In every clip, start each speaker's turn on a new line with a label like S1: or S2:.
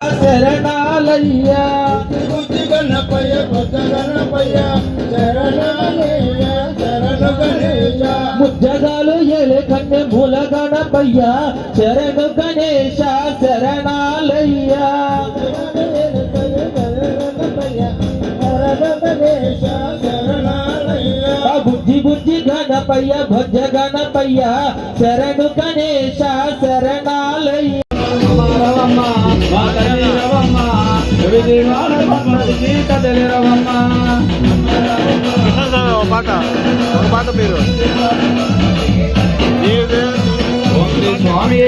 S1: శరణాలయ్యా
S2: బుద్ధి గణపయ్య బుద్ధ గణపయ్య శరణాలయ్య శరణు గణేశ
S1: ముజ్జగాలు ఎలే కన్నె మూల గణపయ్య శరణు గణేశ శరణాలయ్యా బుద్ధి బుద్ధి గణపయ్య భుజ గణపయ్య శరణు గణేశ శరణాలయ్య
S2: పాట పేరు
S1: స్వామి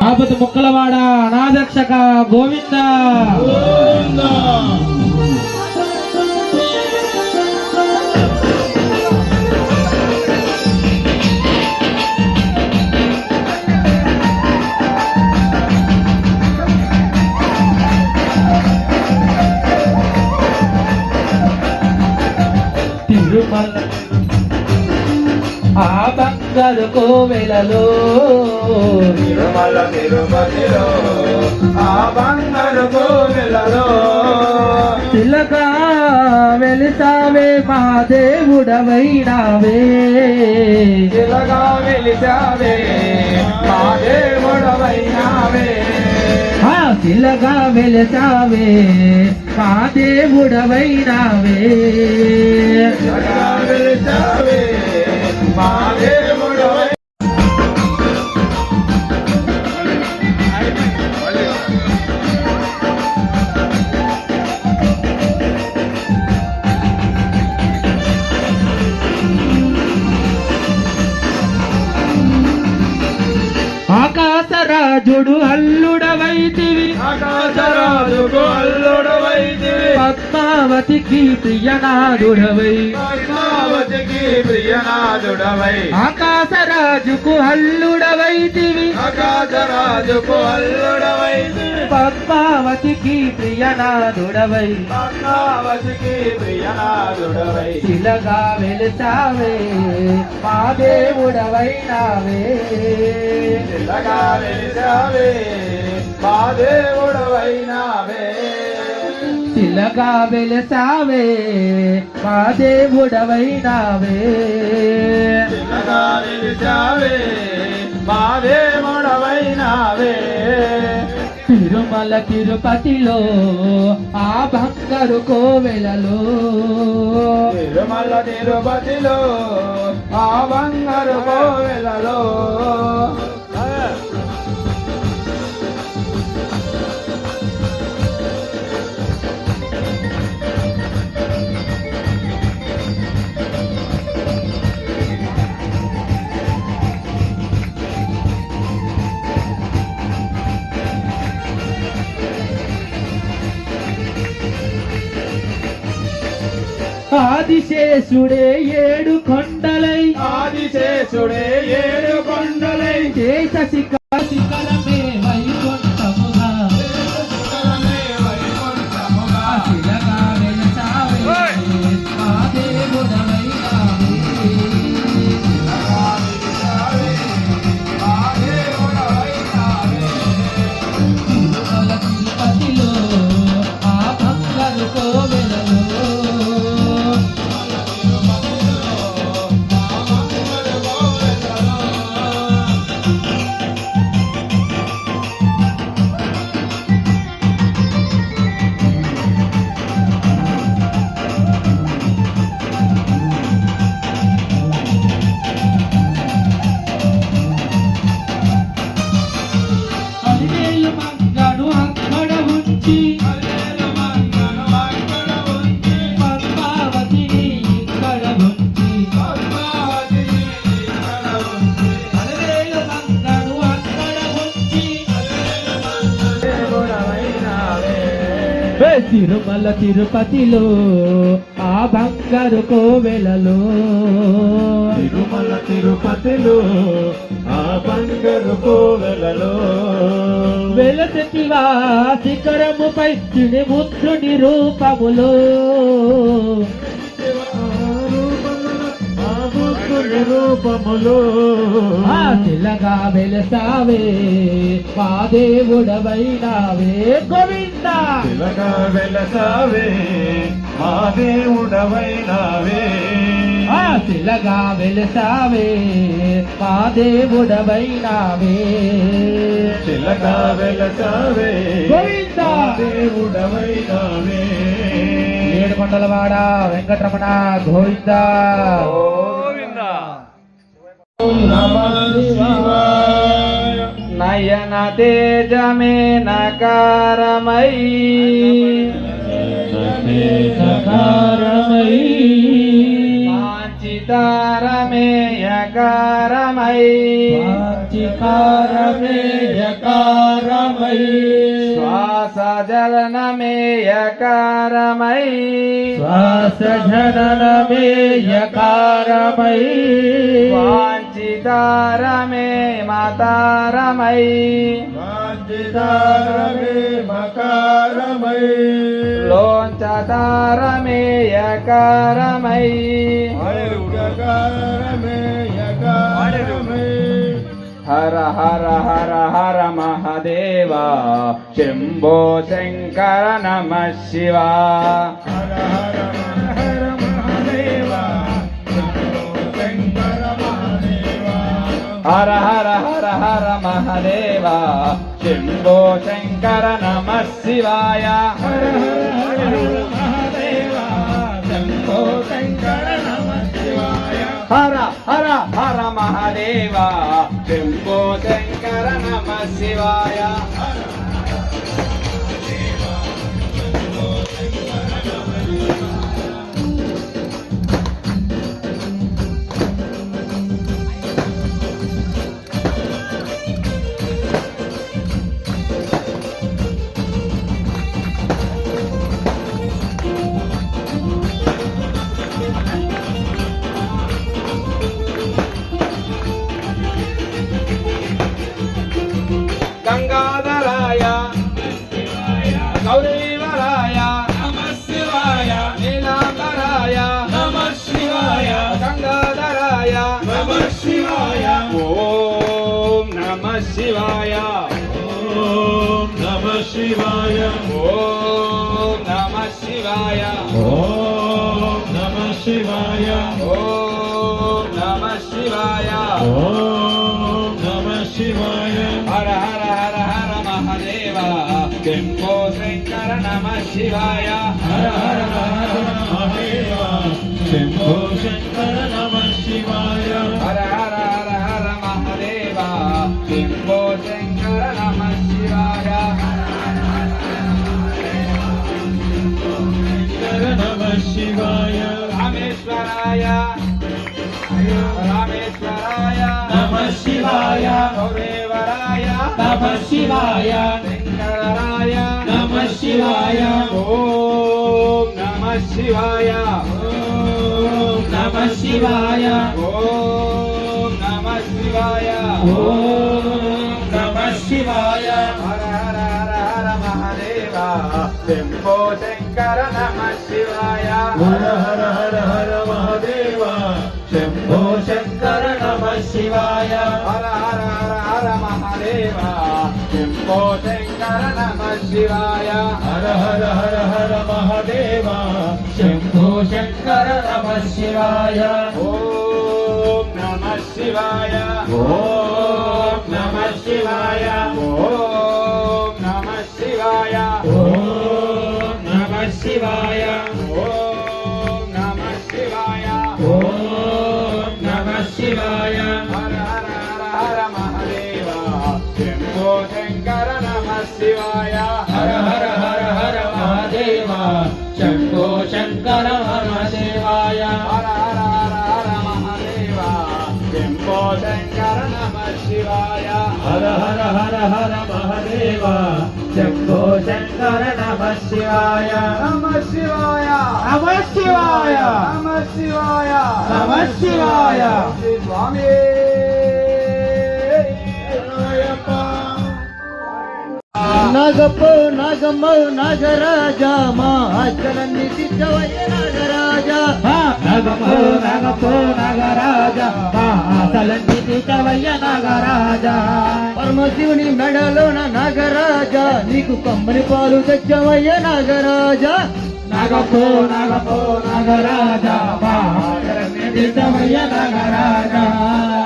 S1: ఆపద ముక్కలవాడ అనాథక్షక గోవింద తిరుమల ఆ బంగారు కోవెలలో
S2: తిరుమల తిరుపతిలో ఆ బంగారు కోవెలలో
S1: తిలకా వెలిసావే మా దేవుడవైనావే
S2: తిలగా వెలిసావే మా దేవుడవైనావే
S1: తిలగా వెలిసావే మా దేవుడవైనావే
S2: తిలగా వెలిసావే మా దేవుడవై
S1: ఆకాశరాజుడు అల్లుడవైతివి
S2: ఆకాశరాజుకు అల్లుడవైతివి
S1: పద్మావతికి ప్రియనాథుడవై
S2: పద్మావతికి ప్రియనాథుడవై
S1: ఆకాశరాజుకు అల్లుడవైతివి
S2: ఆకాశరాజుకు అల్లుడవైతివి
S1: పద్మావతికి ప్రియనాథుడవై
S2: పద్మావతికి ప్రియనాథుడవై
S1: శిలగా వెలిసావే మా దేవుడవైనావే
S2: శిలగా వెలిసావే మా దేవుడవైనావే
S1: శిలగా వెలిసావే మా దేవుడవైనావే
S2: శిలగా వెలిసావే మా దేవుడవైనావే
S1: తిరుమల తిరుపతిలో ఆ బంగారు కోవెలలో
S2: తిరుమల తిరుపతిలో ఆ బంగారు కోవెలలో
S1: ఆదిశేషుడే ఏడు కొండలై
S2: ఆదిశేషుడే ఏడు కొండలై
S1: శేష శిఖరమే వైకుంఠముగా శిలగా వెలిసావే మా దేవుడవైనావే తిరుమల తిరుపతిలో ఆ బంగారు కోవెలలో అలివేలు మంగను అక్కడ ఉంచి పద్మావతిని ఇక్కడ ఉంచి అలివేలు మంగను అక్కడ ఉంచి తిరుమల తిరుపతిలో ఆ బంగారు కోవెలలో
S2: తిరుమల తిరుపతిలో ఆ బంగారు కోవెలలో
S1: వెలసతివా శిఖరముపై త్రిముద్రుని రూపములో
S2: రూపములో
S1: ఆ శిలగా వెలసావే మా దేవుడవైనావే గోవింద
S2: శిలగా వెలసావే మా దేవుడవైనావే
S1: ఆ శిలగా వెలసావే మా దేవుడవైనావే
S2: శిలగా వెలసావే
S1: గోవింద
S2: మా దేవుడవైనావే
S1: ఏడుకొండలవాడ వెంకటరమణ గోవింద
S2: నయన తేజమే నకారమై
S1: సకారమై
S2: వాంఛితారమే యకారమై
S1: వాంఛితారమే యకారమై
S2: శ్వాస జలనమే యకారమై
S1: శ్వాస జననమే యకారమై
S2: వాంఛితారమే మతారమై వాంఛితారమే మకారమై లోంచతారమే యకారమై హర హర హర హర మహదేవ శంభో శంకర నమ శివ హర హర హర మహదేవ హర హర హర హర మహదేవ శంభో శంకర నమ శివాయ హర హర హర మహదేవ శంభో శంకర నమ శివాయ హర హర హర మహదేవ శంభో శంకర నమ శివాయ గంగాధరాయ గౌరీవరాయ నమ శివాయ నీలాంబరాయ నమ శివాయ గంగాధరాయ నమ శివాయ ఓం నమ శివాయ ఓం నమ శివాయ ఓం నమ శివాయ ఓం నమ శివాయ ఓం నమ శివాయ ఓం నమ శివాయ హర హర హర హర మహదేవ శంభో శంకర నమ శివాయ హర హర హర మహదేవ శంభో శంకర నమ శివాయ హర హర హర హర మహదేవ శంభో శంకర నమ శివాయ నమ శివాయ రామేశ్వరాయ రామేశ్వరాయ నమ శివాయ గౌరీవరాయ నమ శివాయ శంకరాయ నమ శివాయ ఓం నమ శివాయ ఓం నమ శివాయ ఓం నమ శివాయ ఓం నమ శివాయ హర హర హర హర మహదేవ శంభో శంకర నమ శివాయ హర హర హర హర మహదేవ శంభో శంకర నమ శివాయ హర హర హర హర మహదేవ శంభో శంకర నమ శివాయ హర హర హర హర మహదేవ శంభో శంకర నమ శివాయ ఓం నమ శివాయ ఓం నమ శివాయ ఓం నమ శివాయ ఓం నమ శివాయ ఓం నమ శివాయ ఓం నమ శివాయ హర హర హర హర మహదేవ శంభో శంకర నమ శివాయ హర హర హర హర మహదేవ శంభో శంకర నమ శివాయ హర హర హర హర మహదేవ శంభో శంకర నమ శివాయ హర హర హర హర మహదేవ శంభో శంకర నమ శివాయ నమ శివాయ నమ శివాయ నమ శివాయ నమ శివాయ స్వామి
S1: నాగప్ప నాగమ్మ నాగరాజ మా ఆచరణి సిద్ధవయ్య నాగరాజ
S3: నాగరాజా
S1: నగపో నగపో నాగరాజ మా ఆశలన్నీ తీర్చవయ్య నాగరాజా
S3: పరమశివుని మెడలోన నాగరాజా నీకు కమ్మని పాలు తెచ్చవయ్య నాగరాజా
S1: నగపో నగపో నాగరాజా మా ఆశలన్నీ తీర్చవయ్య నాగరాజా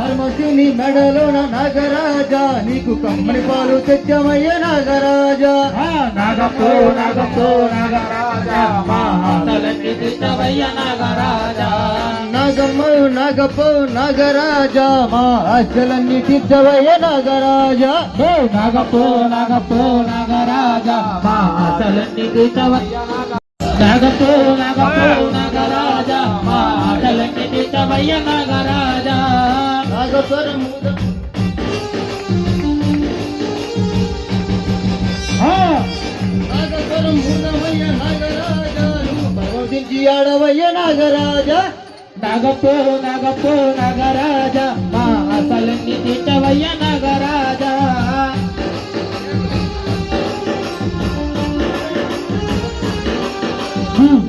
S3: పరమశివుని మెడలోన నాగరాజా నీకు కమ్మని పాలు తెచ్చవయ్య నాగరాజా
S1: నగపో నగపో నాగరాజా మా ఆశలన్నీ తీర్చవయ్య నాగరాజా
S3: నాగమ్మ నాగపో నాగరాజా మా ఆశలన్నీ తీర్చవయ్య నాగరాజా
S1: నగపో నగపో నాగరాజా మా ఆశలన్నీ తీర్చవయ్య నగపో నగపో నాగరాజా మా ఆశలన్నీ తీర్చవయ్య నాగరాజా
S3: నాగస్వరం నాగస్వరం మూడవయ్య నాగరాజా నువ్వు పర్వతించి ఆడవయ్య నాగరాజా
S1: నగపో నగపో నాగరాజా మా ఆశలన్నీ తీర్చవయ్య నాగరాజా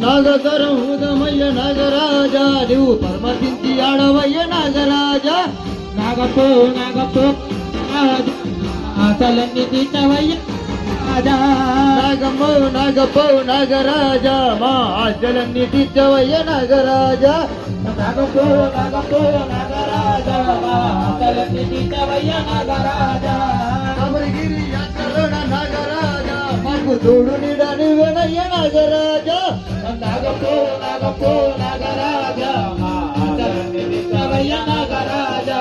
S3: నాగస్వరం ఊదమయ్య నాగరాజా నువ్వు పర్వతించి ఆడవయ్య నాగరాజా
S1: నగపో నగపో ఆశలన్నీ తీర్చవయ్య రాజా
S3: నాగమ్మ నాగపో నాగరాజా మా ఆశలన్నీ తీర్చవయ్య నాగరాజా
S1: నగపో నగపో నాగరాజా మా ఆశలన్నీ తీర్చవయ్య నాగరాజా
S3: కమలగిరి యాత్రలోన నాగరాజా మాకు తోడు నీడ నువ్వేనయ్య నాగరాజా
S1: నగపో నగపో నాగరాజా మా ఆశలన్నీ తీర్చవయ్య నాగరాజా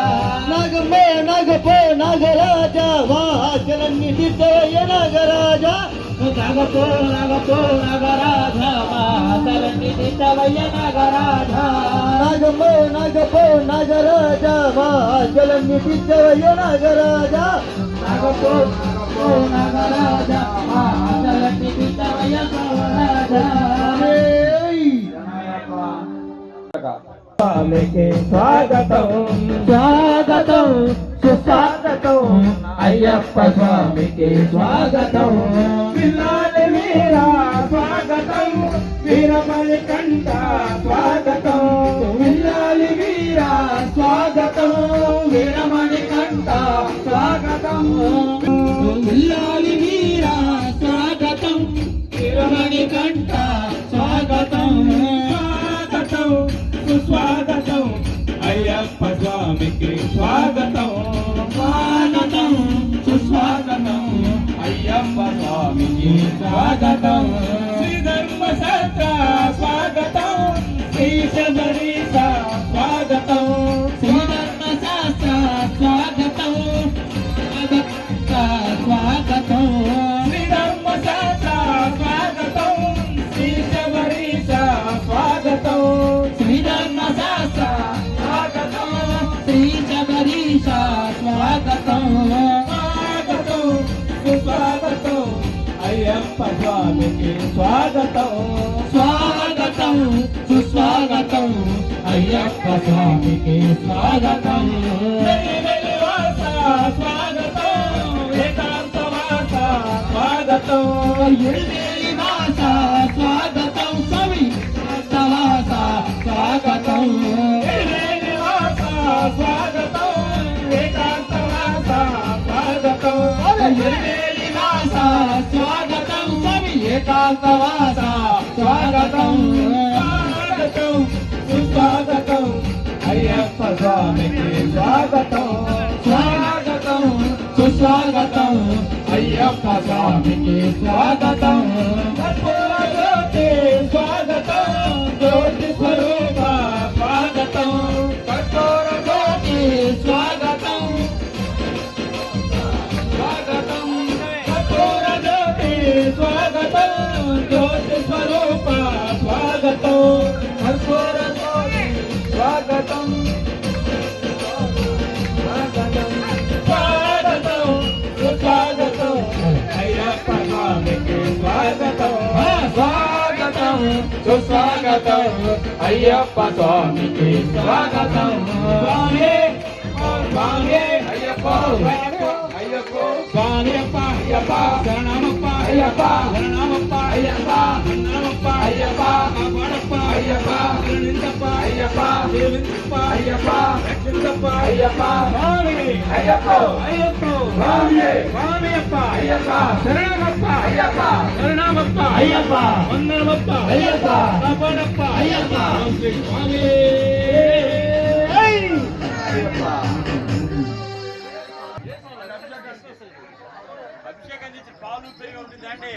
S3: నాగమ్మ నాగపో నాగరాజా మా ఆశలన్నీ తీర్చవయ్య నాగరాజా
S1: నగపో నగపో నాగరాజా మా ఆశలన్నీ తీర్చవయ్య నాగరాజా
S3: నాగమ్మ నాగపో నాగరాజా మా ఆశలన్నీ తీర్చవయ్య నాగరాజా
S1: నగపో నగపో నాగరాజా మా ఆశలన్నీ తీర్చవయ్య నాగరాజా స్వామికి స్వాగతం స్వాగతం సుస్వాగతం అయ్యప్ప స్వామికి స్వాగతం పిల్లాలి వీరా స్వాగతం వీరమణి కంట స్వాగతం పిల్లాలి వీరా స్వాగతం వీరమణి కంట స్వాగతం పిల్లాలి వీరా స్వాగతం వీరమణి కంట స్వాగతం స్వాగతం సుస్వాగతం అయ్యప్ప స్వామికి స్వాగతం స్వాగతం సుస్వాగతం అయ్యప్ప స్వామికి స్వాగతం శ్రీ ధర్మశాస్త్ర స్వాగతం శ్రీ శబరీశ స్వాగతం శ్రీ ధర్మశాస్త్ర స్వాగతం స్వాగతం శ్రీ ధర్మశాస్త్ర స్వాగతం శ్రీ శబరీశ స్వాగతం శ్రీ ధర్మశాస్త్ర స్వాగతం శ్రీ శబరీశ స్వాగతం స్వాగతం సుస్వాగతం అయ్యప్ప స్వామికి స్వాగతం స్వాగతం సుస్వాగతం అయ్యప్ప స్వామికి స్వాగతం స్వాగతం ఏకాంతవాస స్వాగతం ఎడివాస స్వాగతం సవి వాస స్వాగతం ఎడివాస స్వాగతం ఏకాంతవాస స్వాగతం ఎడివాస స్వాగతం సవి ఏకాంతవాస స్వాగతం స్వాగతం సుస్వాగతం అయ్యప్ప స్వామికి స్వాగతం స్వాగతం సుస్వాగతం అయ్యప్ప స్వామికి స్వాగతం జ్యోతి స్వాగతం జ్యోతి స్వరూప స్వాగతం కఠోర జ్యోతి స్వాగతం స్వాగతం కఠోర జ్యోతి స్వాగతం జ్యోతి స్వరూప స్వాగతం కఠోర జ్యోతి స్వాగతం స్వాగతం సుస్వాగతం అయ్యప్ప స్వామికి స్వాగతం స్వాగతం సుస్వాగతం అయ్యప్ప స్వామికి స్వాగతం స్వామి స్వామి అయ్యప్ప అయ్యప్ప స్వామియప్ప అయ్యప్ప శరణమప్ప అయ్యప్ప శరణమప్ప అయ్యప్ప శరణమప్ప అయ్యప్ప వడప్ప అయ్యప్ప
S2: కరుణించప్ప
S1: అయ్యప్ప
S2: దీవించప్ప
S1: అయ్యప్ప
S2: రక్షించప్ప
S1: అయ్యప్ప
S2: స్వామి
S1: అయ్యప్ప
S2: అయ్యప్ప
S1: స్వామి
S2: స్వామియప్ప
S1: అయ్యప్ప
S2: శరణమప్ప
S1: అయ్యప్ప
S2: శరణమప్ప
S3: అయ్యప్ప
S2: వందనమప్ప
S3: అయ్యప్ప
S2: కాపాడప్ప
S3: అయ్యప్ప
S2: శ్రీ స్వామి అభిషేకం చేసి పాలు పెరిగి ఉంటుందండి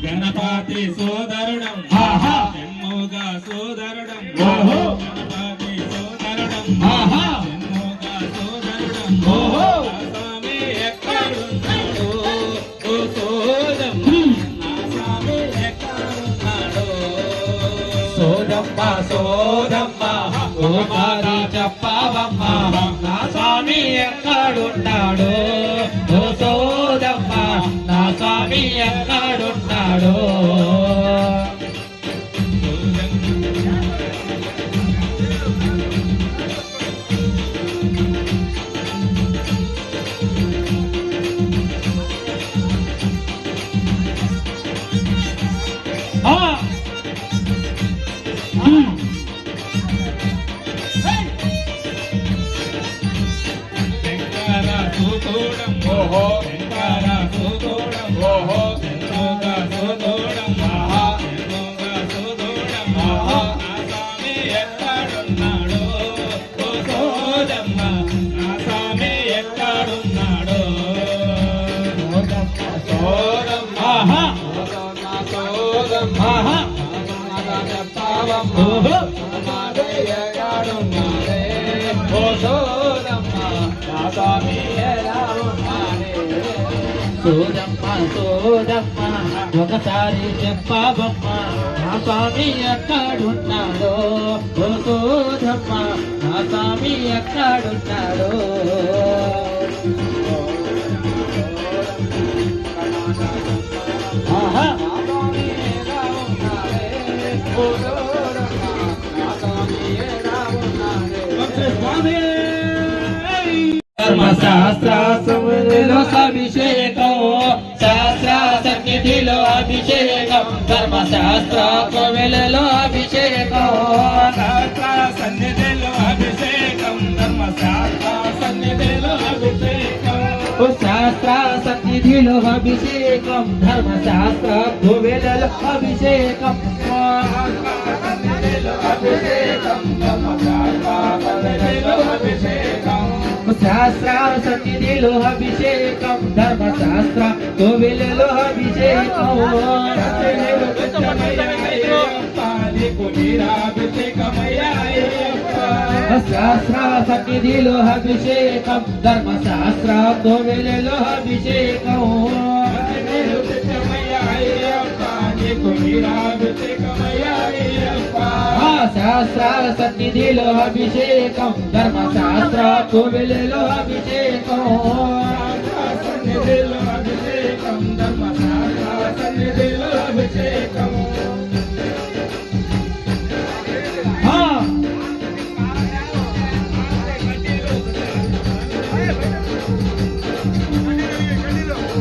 S2: గణపతి సోదరుడం ఎమ్మోగా సోదరుడం గణపతి సోదరుడం ఎమ్మోగా సోదరుడం స్వామి ఎక్కడున్నాడు ఓ సోదమ్మ నా స్వామి ఎక్కడున్నాడు సోదమ్మ సోదమ్మ ఓ మారి చెప్పవమ్మ నా స్వామి ఎక్కడున్నాడు ఓ సోదమ్మ నా స్వామి ఎక్కడున్నాడు శంకర సూతోడం ఓహో శంకర సూతోడం ఓహో ఎన్నోగా సూతోడం ఆహా ఎన్నోగా సూతోడం ఆహా నా స్వామి ఎక్కడున్నాడు ఓ సోదమ్మ నా స్వామి ఎక్కడున్నాడు సోదమ్మ ఆహా సోదమ్మ ఆహా ఓహో ఎక్కడున్నాడే ఓ సోదమ్మ నా స్వామి ఎలా ఉన్నాడే
S3: సోదమ్మ సోదమ్మ ఒకసారి చెప్పవమ్మ నా స్వామి ఎక్కడున్నాడో ఓ సోదమ్మ నా స్వామి ఎక్కడున్నాడో ఆహా ధర్మశాస్త్ర సన్నిధిలో అభిషేకం శాస్త్ర సన్నిధిలో అభిషేకం ధర్మశాస్త్ర కోవెలలో అభిషేకం
S2: శాస్త్ర సన్నిధిలో అభిషేకం ధర్మశాస్త్ర సన్నిధిలో అభిషేకం
S3: శాస్త్ర సన్నిధిలో అభిషేకం ధర్మశాస్త్ర కోవెలలో అభిషేకం శాస్త్ర సన్నిధిలో అభిషేకం ధర్మశాస్త్ర కోవెలలో అభిషేకం శాస్త్ర సన్నిధిలో అభిషేకం ధర్మశాస్త్ర కోవెలలో అభిషేకం శాస్త్ర సన్నిధిలో అభిషేకం ధర్మశాస్త్ర కోవెలలో అభిషేకం
S1: సన్నిధిలో అభిషేకం ధర్మశాస్త్ర సన్నిధిలో అభిషేకం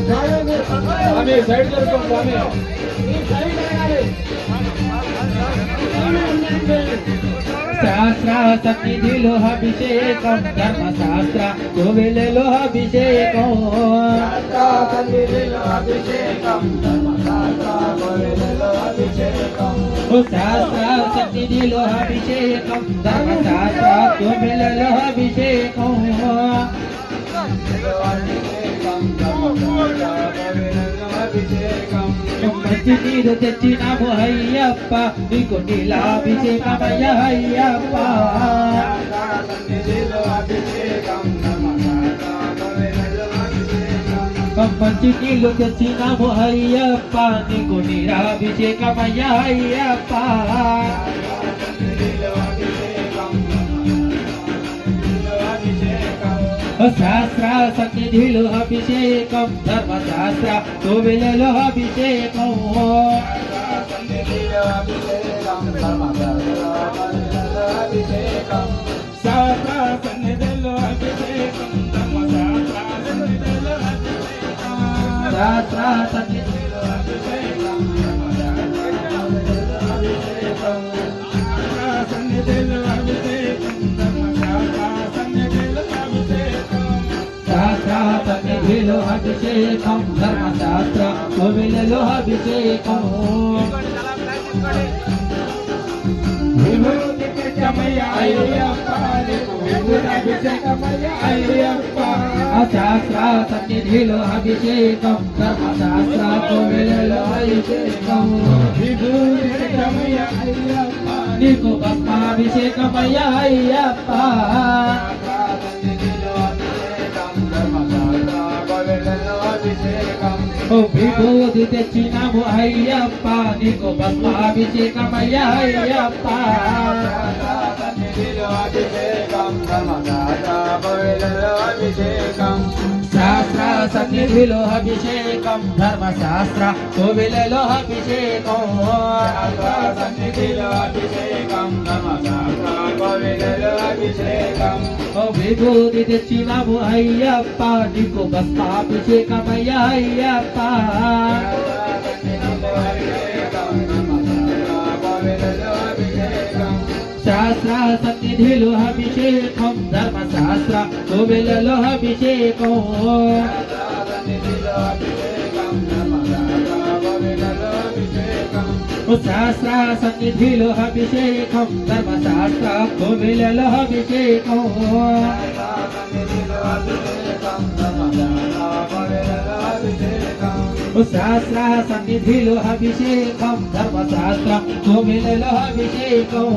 S1: స్వామి సైడ్ జరుగుతాం
S3: శాస్త్ర సన్నిధిలో అభిషేకం ధర్మశాస్త్ర కోవెలలో అభిషేకం
S1: సన్నిధిలో అభిషేకం ధర్మశాస్త్ర కోవెలలో అభిషేకం
S3: శాస్త్ర సన్నిధిలో అభిషేకం ధర్మశాస్త్ర కోవెలలో అభిషేకం మంచి నీరు తెచ్చినాము అయ్యప్ప నీకు నీలాభిషేకమయ్య అయ్యప్ప మంచి నీళ్ళు తెచ్చినాము అయ్యప్ప నీకు నీరాభిషేకమయ్య అయ్యప్ప శాస్త్ర సన్నిధిలో అభిషేకం ధర్మశాస్త్ర కోవెలలో అభిషేకం
S1: శాస్త్ర సన్నిధిలో అభిషేకం ధర్మశాస్త్ర సన్నిధిలో అభిషేకం
S3: శాస్త్ర సన్నిధిలో
S1: సన్నిధిలో అభిషేకం ధర్మశాస్త్ర సన్నిధిలో అభిషేకం
S3: శాస్త్ర సన్నిధిలో అభిషేకం ధర్మశాస్త్ర కోవెలలో అభిషేకం
S1: విభూతి కృష్ణమయ్య అయ్యప్ప విభూతి అభిషేకమయ్య అయ్యప్ప
S3: శాస్త్ర సన్నిధిలో అభిషేకం ధర్మశాస్త్ర కోవెలలో అభిషేకం
S1: విభూతి కృష్ణమయ్య అయ్యప్ప
S3: నీకు భస్మాభిషేకమయ్య అయ్యప్ప ఓ విభూతి తెచ్చినాము అయ్యప్ప నీకు భస్మాభిషేకమయ్య అయ్యప్ప శాస్త్ర సన్నిధిలో అభిషేకం ధర్మశాస్త్ర కోవెలలో అభిషేకం
S1: సన్నిధిలో అభిషేకం ధర్మశాస్త్ర కోవెలలో అభిషేకం
S3: ఓ విభూతి తెచ్చినాము అయ్యప్ప నీకు భస్మాభిషేకమయ్య అయ్యప్ప శాస్త్ర సన్నిధిలో అభిషేకం ధర్మశాస్త్ర కోవెలలో అభిషేకం శాస్త్ర సన్నిధిలో అభిషేకం ధర్మశాస్త్ర కోవెలలో అభిషేకం శాస్త్ర సన్నిధిలో అభిషేకం ధర్మశాస్త్ర కోవెలలో అభిషేకం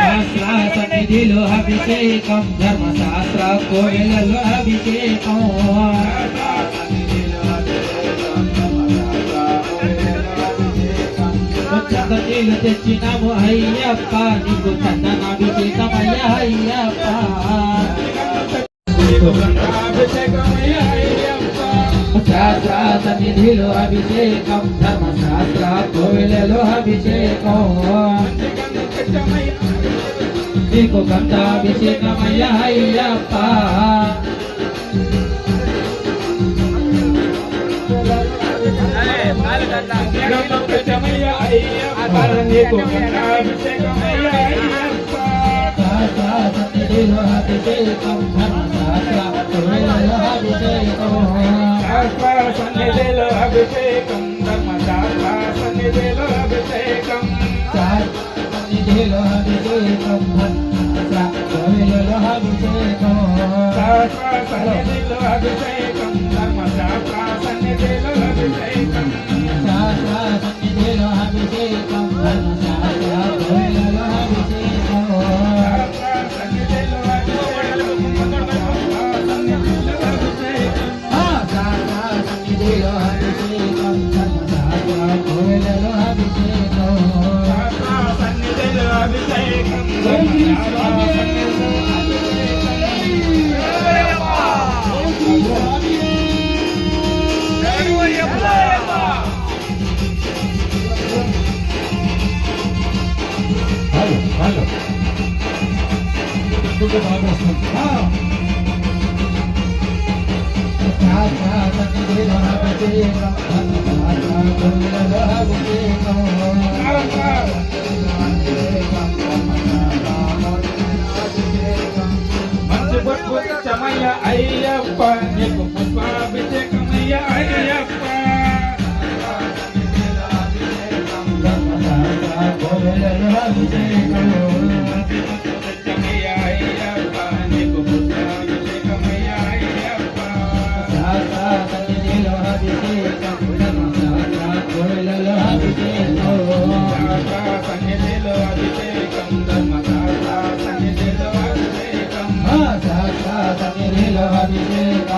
S3: శాస్త్ర సన్నిధిలో అభిషేకం ధర్మశాస్త్ర కోవెలలో అభిషేకం చందనీలు తెచ్చినాము అయ్యప్ప నీకు చందనాభిషేకమయ్య అయ్యప్ప
S1: అభిషేకమయ్య అయ్యప్ప
S3: శాస్త్ర సన్నిధిలో అభిషేకం ధర్మశాస్త్ర కోవెలలో అభిషేకం నీకు గంధాభిషేకమయ్య అయ్యప్ప
S1: కృష్ణమయ్య అయ్యప్ప నీకు అభిషేకమయ్య అయ్యప్ప
S3: శాస్త్ర సన్నిధిలో అభిషేకం ధర్మశాస్త్ర కోవెలలో అభిషేకం
S1: శాస్త్ర సన్నిధిలో అభిషేకం ధర్మశాస్త్ర సన్నిధిలో అభిషేకం
S3: సన్నిధిలో అభిషేకం ధర్మశాస్త్ర కోవెలలో అభిషేకం
S1: శాస్త్ర సన్నిధిలో అభిషేకం ధర్మశాస్త్ర సన్నిధిలో అభిషేకం
S3: శాస్త్ర సన్నిధిలో అభిషేకం ధర్మశాస్త్ర కోవెలలో అభిషేకం
S1: సన్నిధిలో
S3: సన్నిధిలో అభిషేకం ధర్మశాస్త్ర కోవెలలో అభిషేకం
S1: సన్నిధిలో అభిషేకం మంచి బొట్టు చమయ్య అయ్యప్ప నీకు పుష్పాభిషేకమయ్య అయ్యప్ప చమయ్య అయ్యప్ప నీకు పుష్పాభిషేకమయ్య అయ్యప్ప సన్నిధిలో అభిషేకం ధర్మశాస్త్ర సన్నిధిలో అభిషేకం సన్నిధిలో అభిషేకం ధర్మశాస్త్ర సన్నిధిలో అభిషేకం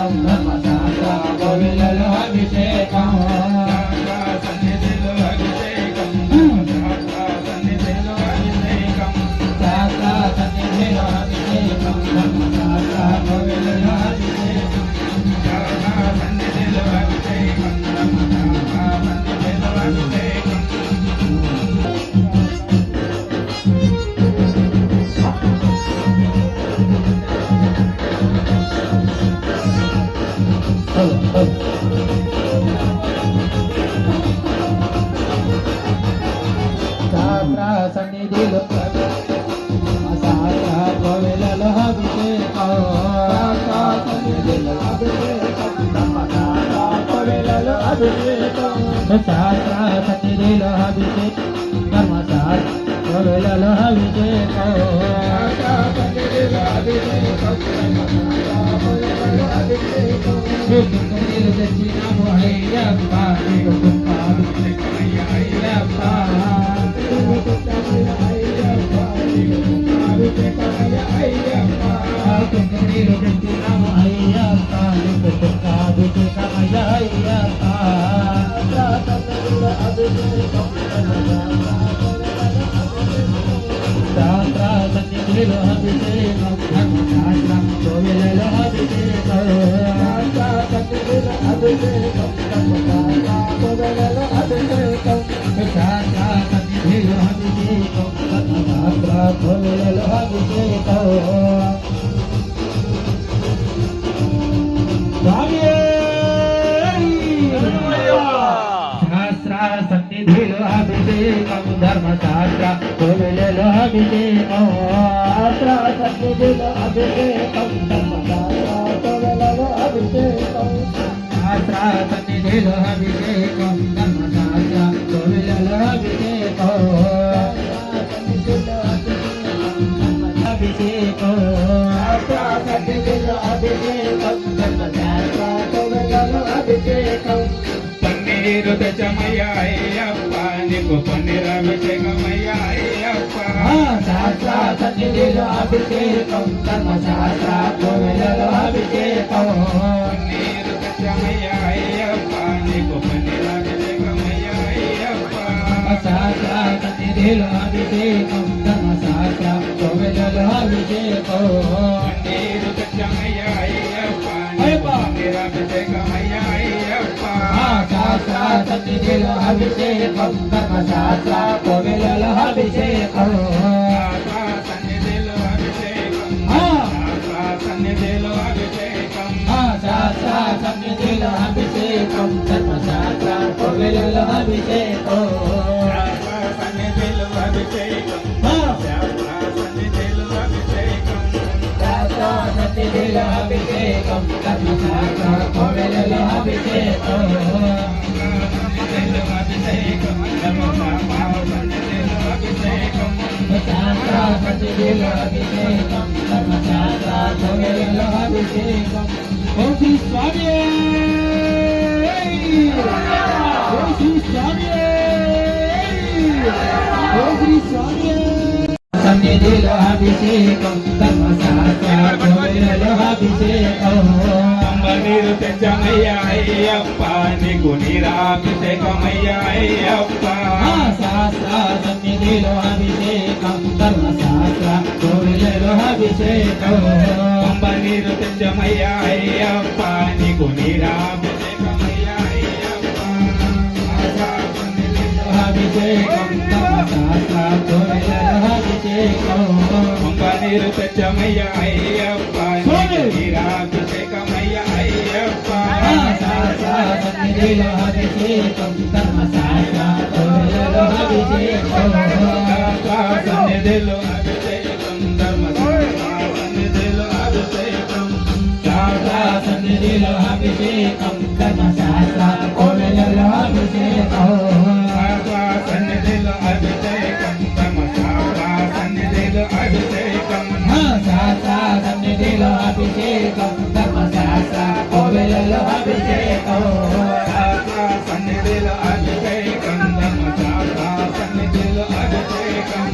S1: సన్నిధిలో అభిషేకం ధర్మశాస్త్ర సన్నిధిలో అభిషేకం
S3: సన్నిధిలో కోవెలలో అభిషేకం సన్నిధిలో అభిషేకం ధర్మశాస్త్ర కోవెలలో అభిషేకం తెచ్చినాము అయ్యప్ప సన్నిధిలో అభిషేకం ధర్మశాస్త్రం కోవెలలో అభిషేకం సన్నిధిలో అభిషేకం ధర్మశాస్త్ర కోవెలలో అభిషేకం సన్నిధిలో అభిషేకం ధర్మశాస్త్ర కోవెలలో అభిషేకం సన్నిధిలో అభిషేకం ధర్మశాస్త్ర కోవెలలో అభిషేకం సన్నిధిలో అభిషేకం ధర్మశాస్త్ర కోవెలలో అభిషేకం అభిషేకం సన్నిధిలో అభిషేకం ధర్మశాస్త్ర కోవెలలో అభిషేకం
S1: పన్నీరు తెచ్చమయ్య అయ్యప్ప నీకు పన్నీరాభిషేకమయ్య అయ్యప్ప
S3: సన్నిధిలో అభిషేకం ధర్మశాస్త్ర కోవెలలో అభిషేకం
S1: పన్నీరు తెచ్చమయ్య అయ్యప్ప నీకు పన్నీరాభిషేకమయ్య అయ్యప్ప
S3: సన్నిధిలో అభిషేకం ధర్మశాస్త్ర కోవెలలో అభిషేకం
S1: పన్నీరు తెచ్చమయ్య అయ్యప్ప నీకు పన్నీరాభిషేకమయ్య అయ్యప్ప
S3: సన్నిధిలో అభిషేకం ధర్మశాస్త్ర కోవెలలో అభిషేకం
S1: సన్నిధిలో అభిషేకం సన్నిధిలో అభిషేకం
S3: సన్నిధిలో అభిషేకం ధర్మశాస్త్ర కోవెలలో అభిషేకం
S1: సన్నిధిలో అభిషేకం సన్నిధిలో అభిషేకం
S3: సన్నిధిలో అభిషేకం ధర్మశాస్త్ర కోవెలలో అభిషేకం
S1: సన్నిధిలో అభిషేకం సన్నిధిలో అభిషేకం
S3: సన్నిధిలో అభిషేకం ధర్మశాస్త్ర కోవెలలో అభిషేకం ఓ శ్రీ స్వామి ఓ శ్రీ స్వామి ఓ శ్రీ స్వామి సన్నిధిలో అభిషేకం ధర్మశాస్త్ర కోవెలలో అభిషేకం
S1: నీరు తెచ్చమయ్య అయ్యప్ప నీకు నీరాభిషేకమయ్య అయ్యప్ప
S3: శాస్త్ర సన్నిధిలో అభిషేకం ధర్మశాస్త్ర కోవెలలో అభిషేకం
S1: పంబ నీరు తెచ్చమయ్యా అయ్యప్ప నీకు నీరాభిషేకమయ్యా అయ్యప్ప
S3: అభిషేకం ధర్మశాస్త్ర కోవెలలో అభిషేకం
S1: పంబ నీరు తెచ్చమయ్యా అయ్యప్ప నీకు నీరాభిషేకమయ్యా అయ్యప్ప
S3: సన్నిధిలో అభిషేకం ధర్మశాస్త్ర కోవెలలో అభిషేకం
S1: సన్నిధిలో అభిషేకం సన్నిధిలో అభిషేకం
S3: సన్నిధిలో అభిషేకం ధర్మశాస్త్ర కోవెలలో అభిషేకం
S1: సన్నిధిలో అభిషేకం సన్నిధిలో అభిషేకం
S3: సన్నిధిలో అభిషేకం ధర్మశాస్త్ర కోవెలలో అభిషేకం
S1: సన్నిధిలో అభిషేకం సన్నిధిలో అభిషేకం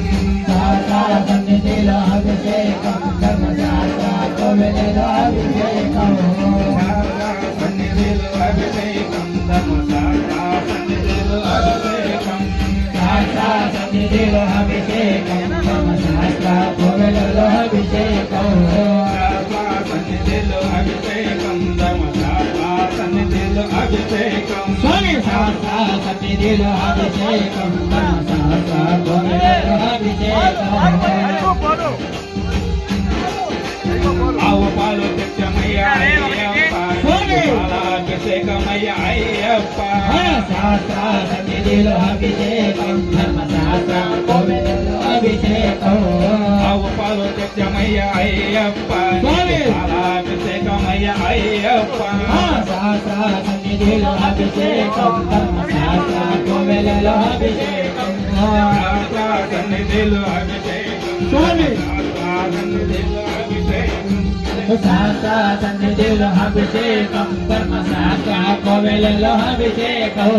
S3: సన్నిధిలో అభిషేకం ధర్మశాస్త్ర కోవెలలో అభిషేకం
S1: సన్నిధిలో అభిషేకం సన్నిధిలో అభిషేకం
S3: సన్నిధిలో అభిషేకం ధర్మశాస్త్ర కోవెలలో అభిషేకం
S1: సన్నిధిలో అభిషేకం సన్నిధిలో అభిషేకం
S3: స్వామి సన్నిధిలో అభిషేకం ధర్మశాస్త్ర కోవెలలో అభిషేకం
S1: ఆవు పాలు తెచ్చమయ్యా అయ్యప్ప పాలాభిషేకమయ్యా అయ్యప్ప
S3: శాస్త్ర సన్నిధిలో అభిషేకం ధర్మశాస్త్ర కోవెలలో అభిషేకం
S1: ఆవు పాలు తెచ్చమయ్యా అయ్యప్ప పాలాభిషేకమయ్యా అయ్యప్ప
S3: శాస్త్ర సన్నిధిలో అభిషేకం ధర్మశాస్త్ర కోవెలలో అభిషేకం
S1: సన్నిధిలో అభిషేకం
S3: స్వామి
S1: సన్నిధిలో అభిషేకం
S3: శాస్త్ర సన్నిధిలో అభిషేకం ధర్మశాస్త్ర కోవెలలో అభిషేకం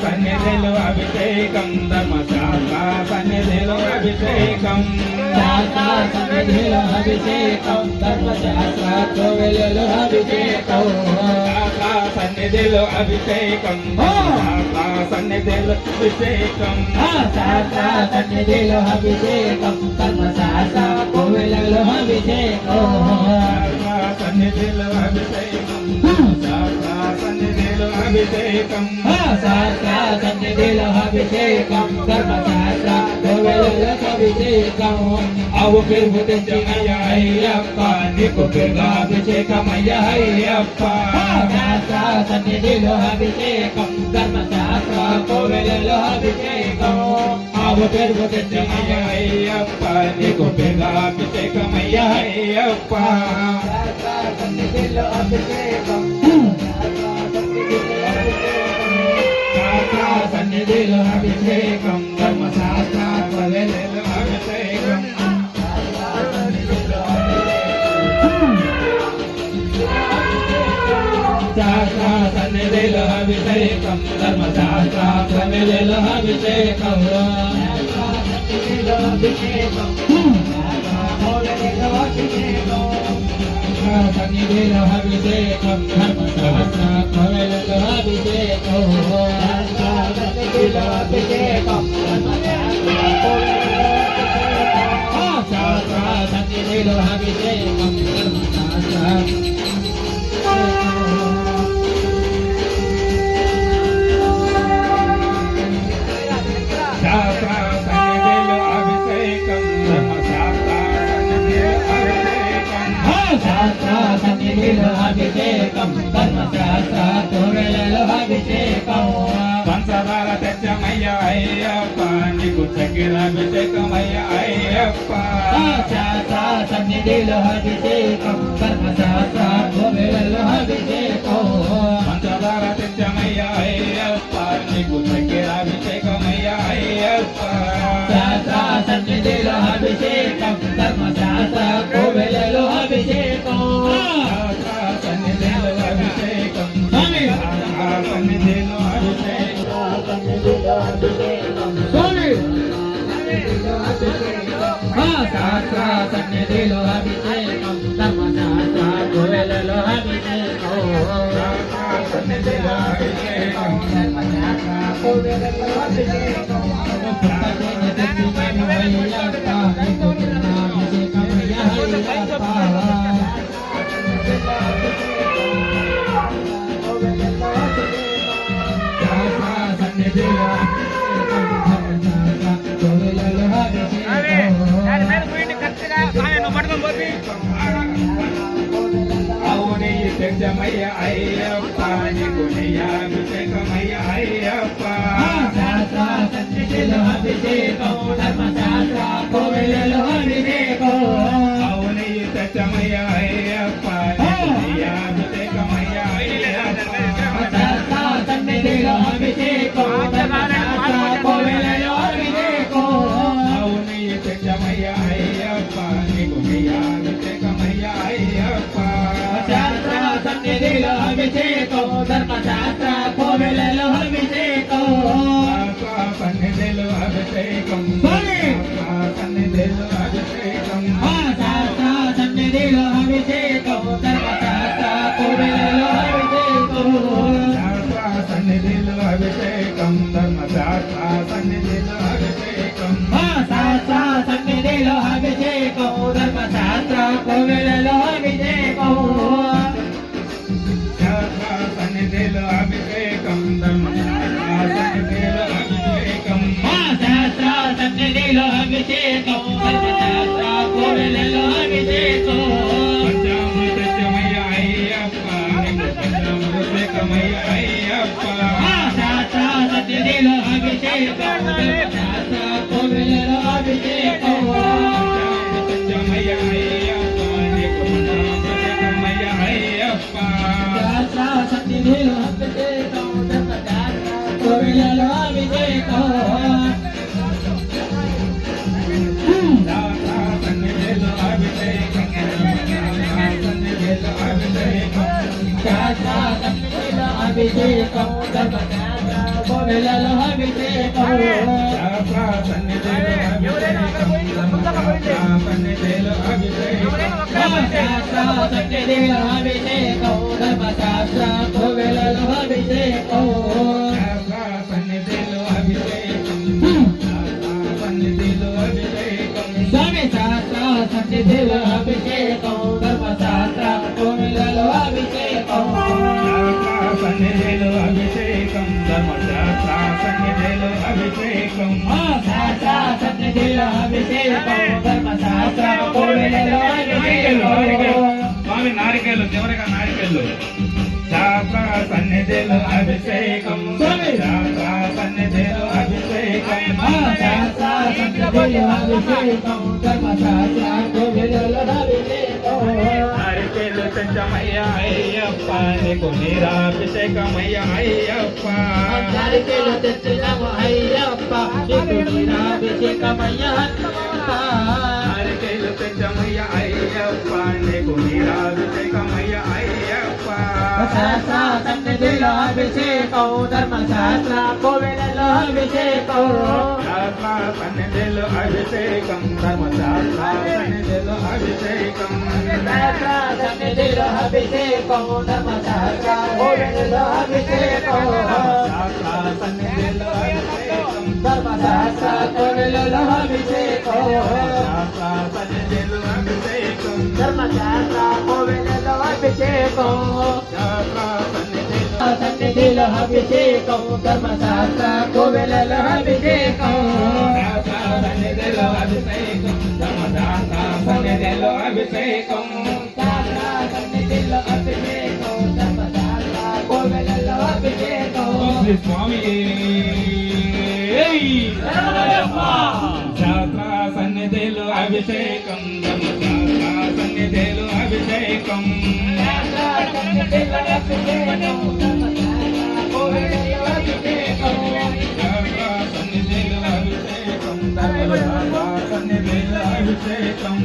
S1: సన్నిధిలో అభిషేకం ధర్మశాస్త్ర సన్నిధిలో అభిషేకం
S3: శాస్త్ర సన్నిధిలో అభిషేకం ధర్మశాస్త్ర కోవెలలో అభిషేకం
S1: సన్నిధిలో అభిషేకం సన్నిధిలో అభిషేకం
S3: శాస్త్ర సన్నిధిలో అభిషేకం ధర్మశాస్త్ర కోవెలలో అభిషేకం
S1: సన్నిధిలో అభిషేకం సన్నిధిలో అభిషేకం
S3: శాస్త్ర సన్నిధిలో అభిషేకం ధర్మశాస్త్ర కోవెలలో అభిషేకం
S1: ఆవు పెరుగు తెచ్చమయ్యా అయ్యప్ప నీకు పెరుగు అభిషేకమయ్యా అయ్యప్ప
S3: శాస్త్ర సన్నిధిలో అభిషేకం ధర్మశాస్త్ర కోవెలలో అభిషేకం
S1: ఆవు పెరుగు తెచ్చమయ్యా అయ్యప్ప నీకు పెరుగు అభిషేకమయ్యా అయ్యప్ప
S3: సన్నిధిలో అభిషేకం
S1: సన్నిధిలో అభిషేకం ధర్మశాస్త్ర కోవెలలో అభిషేకం శాస్త్ర సన్నిధిలో అభిషేకం ధర్మశాస్త్ర కోవెలలో అభిషేకం
S3: సన్నిధిలో అభిషేకం ధర్మశాస్త్ర కోవెలలో అభిషేకం సన్నిధిలో అభిషేకం శాస్త్ర సన్నిధిలో అభిషేకం ధర్మశాస్త్ర
S1: శాస్త్ర సన్నిధిలో అభిషేకం ధర్మశాస్త్ర సన్నిధిలో అభిషేకం
S3: శాస్త్ర సన్నిధిలో అభిషేకం ధర్మశాస్త్ర కోవెలలో అభిషేకం
S1: పంచదార తెచ్చమయ్యా అయ్యప్ప నీకు చక్కెర అభిషేకమయ్యా అయ్యప్ప
S3: శాస్త్ర సన్నిధిలో అభిషేకం ధర్మశాస్త్ర కోవెలలో అభిషేకం
S1: పంచదార తెచ్చమయ్యా అయ్యప్ప నీకు చక్కెర అభిషేకమయ్యా అయ్యప్ప
S3: శాస్త్ర సన్నిధిలో అభిషేకం ధర్మశాస్త్ర కోవెలలో అభిషేకం
S1: సన్నిధిలో అభిషేకం సన్నిధిలో అభిషేకం
S3: శాస్త్ర సన్నిధిలో అభిషేకం ధర్మశాస్త్ర కోవెలలో అభిషేకం
S1: సన్నిధిలో అభిషేకం
S3: ధర్మశాస్త్ర కోవెలలో అభిషేకం పుట్టకేన తెచ్చి మేము అయ్యప్ప నీకు అభిషేకం
S1: అయ్యప్ప
S3: శాస్త్ర సన్నిధిలో అభిషేకం ధర్మశాస్త్ర కోవెలలో అభిషేకం
S1: అవుని సత్యమయ్య అయ్యప్ప అభిషేకమయ్య అయ్యప్ప
S3: శాస్త్ర సన్నిధిలో అభిషేకం ధర్మశాస్త్ర కోవెలలో అభిషేకం
S1: అవుని సత్యమయ్య అయ్యప్ప నీకు అభిషేకమయ్య అయ్యప్ప
S3: శాస్త్ర సన్నిధిలో అభిషేకం ధర్మశాస్త్ర కోవెలలో అభిషేకం
S1: సన్నిధిలో అభిషేకం సన్నిధిలో అభిషేకం
S3: శాస్త్ర సన్నిధిలో అభిషేకం ధర్మశాస్త్ర కోవెలలో అభిషేకం
S1: సన్నిధిలో అభిషేకం ధర్మశాస్త్ర సన్నిధిలో అభిషేకం
S3: శాస్త్ర సన్నిధిలో అభిషేకం ధర్మశాస్త్ర కోవెలలో అభిషేకం
S1: సన్నిధిలో అభిషేకం ధర్మశాస్త్ర సన్నిధిలో అభిషేకం
S3: శాస్త్ర సన్నిధిలో అభిషేకం ధర్మశాస్త్ర కోవెలలో అభిషేకం
S1: పంచామృతమయ్య అయ్యప్ప పంచామృతమయ్య అయ్యప్ప
S3: శాస్త్ర సన్నిధిలో అభిషేకం ధర్మశాస్త్ర కోవెలలో అభిషేకం
S1: పంచామృతమయ్య అయ్యప్ప నీకు పంచామృతమయ్య అయ్యప్ప
S3: శాస్త్ర సన్నిధిలో అభిషేకం ధర్మశాస్త్ర కోవెలలో అభిషేకం
S1: సన్నిధిలో అభిషేకం సన్నిధిలో అభిషేకం
S3: శాస్త్ర సన్నిధిలో అభిషేకం ధర్మశాస్త్ర కోవెలలో అభిషేకం
S1: సన్నిధిలో సన్నిధిలో అభిషేకం
S3: శాస్త్ర సన్నిధిలో అభిషేకం ధర్మశాస్త్ర కోవెలలో అభిషేకం
S1: సన్నిధిలో అభిషేకం సన్నిధిలో అభిషేకం
S3: స్వామి శాస్త్ర సన్నిధిలో అభిషేకం ధర్మశాస్త్ర కోవెలలో అభిషేకం
S1: సన్నిధిలో అభిషేకం ధర్మశాస్త్ర సన్నిధిలో అభిషేకం
S3: శాస్త్ర సన్నిధిలో అభిషేకం ధర్మశాస్త్ర కోవెలలో అభిషేకం
S1: స్వామి నారికేళ్ళు చివరిగా నారికేళ్ళు శాస్త్ర సన్నిధిలో అభిషేకం శాస్త్ర సన్నిధిలో అభిషేకం
S3: శాస్త్ర సన్నిధిలో అభిషేకం ధర్మశాస్త్ర కోవెలలో అభిషేకం
S1: నారికేళ్ళు తెచ్చమయ్య అయ్యప్ప నీకు నీరాభిషేకమయ్య అయ్యప్ప
S3: నారికేలు తెచ్చినము అయ్యప్ప నీకు నీరాభిషేకమయ్య
S1: నారికేళ్ళు తెచ్చమయ్య అయ్యప్ప నీకు నీరాభిషేకమయ్య అయ్యప్ప
S3: శాస్త్ర సన్నిధిలో అభిషేకం ధర్మశాస్త్ర కోవెలలో అభిషేకం
S1: శాస్త్ర సన్నిధిలో అభిషేకం ధర్మశాస్త్ర సన్నిధిలో అభిషేకం
S3: శాస్త్ర సన్నిధిలో అభిషేకం ధర్మశాస్త్ర కోవెలలో అభిషేకం
S1: శాస్త్ర సన్నిధిలో అభిషేకం
S3: ధర్మశాస్త్ర కోవెలలో అభిషేకం
S1: శాస్త్ర సన్నిధిలో అభిషేకం
S3: ధర్మశాస్త్ర కోవెలలో అభిషేకం
S1: శాస్త్ర సన్నిధిలో
S3: సన్నిధిలో అభిషేకం ధర్మశాస్త్ర కోవెలలో అభిషేకం
S1: శాస్త్ర సన్నిధిలో అభిషేకం ధర్మశాస్త్ర సన్నిధిలో అభిషేకం
S3: శాస్త్ర సన్నిధిలో అభిషేకం ధర్మశాస్త్ర కోవెలలో అభిషేకం
S1: శ్రీ స్వామి శాస్త్ర సన్నిధిలో అభిషేకం ధర్మశాస్త్ర సన్నిధిలో అభిషేకం
S3: శాస్త్ర సన్నిధిలో అభిషేకం ధర్మశాస్త్ర కోవెలలో అభిషేకం
S1: శాస్త్ర సన్నిధిలో అభిషేకం ధర్మశాస్త్ర సన్నిధిలో అభిషేకం